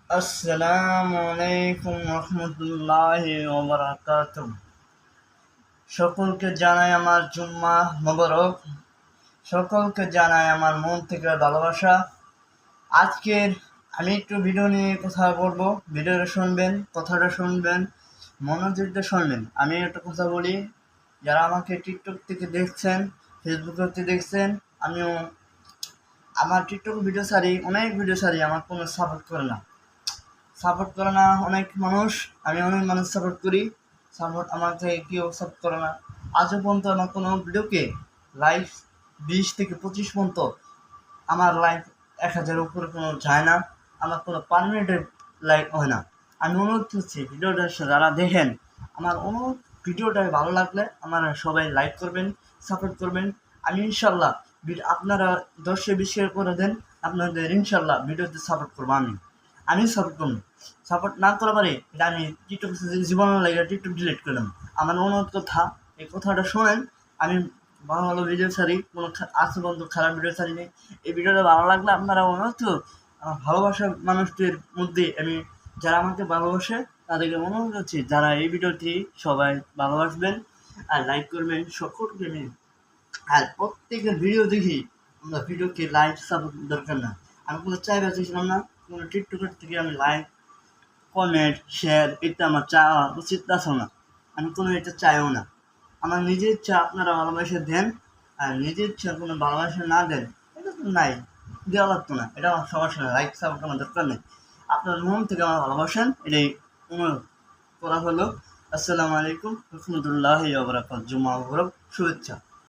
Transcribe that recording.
আসসালামু আলাইকুম রহমতুল্লাহি ওয়া বারাকাতুহু। সকলকে জানাই আমার জুম্মা মোবারক। সকলকে জানাই আমার মন থেকে ভালোবাসা। আজকের আমি একটু ভিডিও নিয়ে কথা বলবো। ভিডিওটা শুনবেন, কথাটা শুনবেন, মনোযোগ দিয়ে শুনবেন। আমি একটা কথা বলি, যারা আমাকে টিকটক থেকে দেখছেন, ফেসবুক থেকে দেখছেন, আমিও আমার টিকটক ভিডিও ছাড়ি, অনেক ভিডিও ছাড়ি, আমার কোনো সাপোর্ট করে না অনেক মানুষ। আমি অনেক মানুষ সাপোর্ট করি, সাপোর্ট আমাকে কেউ সাপোর্ট করে না। আজও পর্যন্ত আমার কোনো ভিডিওকে লাইক 20 থেকে 25 পর্যন্ত আমার লাইক 1000 উপরে কোনো যায় না, আমার কোনো পারমানেন্টের লাইক হয় না। আমি অনুরোধ করছি, ভিডিওটা যারা দেখেন, আমার অনুরোধ, ভিডিওটা ভালো লাগলে আমার সবাই লাইক করবেন, সাপোর্ট করবেন। আমি ইনশাল্লাহ আপনারা 10-20 করে দেন, আপনাদের ইনশাল্লাহ ভিডিওতে সাপোর্ট করবো। আমি সাপোর্ট করবো। সাপোর্ট না করা পারে এটা আমি টিকটক জীবনের লাগে টিকটক ডিলিট করলাম। আমার অনুরোধ কথা, এই কথাটা শোনেন। আমি ভালো ভালো ভিডিও ছাড়ি, কোনো আজ পর্যন্ত খারাপ ভিডিও ছাড়িনি। এই ভিডিওটা ভালো লাগলে আপনারা অনুরোধ আমার ভালোবাসার মানুষদের মধ্যে আমি, যারা আমাকে ভালোবাসে তাদেরকে অনুরোধ করছি, যারা এই ভিডিওটি সবাই ভালোবাসবেন আর লাইক করবেন সকলকে নিয়ে। আর প্রত্যেকের ভিডিও দেখি, আমরা ভিডিওকে লাইক সাপোর্ট দরকার না। আমি কোনো চাইবা চাইছিলাম না, কোনো টিকটকের থেকে আমি লাইক, কমেন্ট, শেয়ার এটা আমার চাওয়া উচিত আছে না। আমি কোনো এটা চাইও না। আমার নিজের ইচ্ছা আপনারা ভালোবাসা দেন, আর নিজের ইচ্ছা কোনো ভালোবাসা না দেন, এটা তো নাই, দেওয়া লাগতো না। এটা আমার সমস্যা নেই, লাইক সাপোর্ট আমার দরকার নেই। আপনার মন থেকে আমার ভালোবাসেন, এটাই অনুরোধ করা হলো। আসসালামু আলাইকুম রহমতুল্লাহি ওয়া বারাকাতুহু। জুমা মুবারক, শুভেচ্ছা।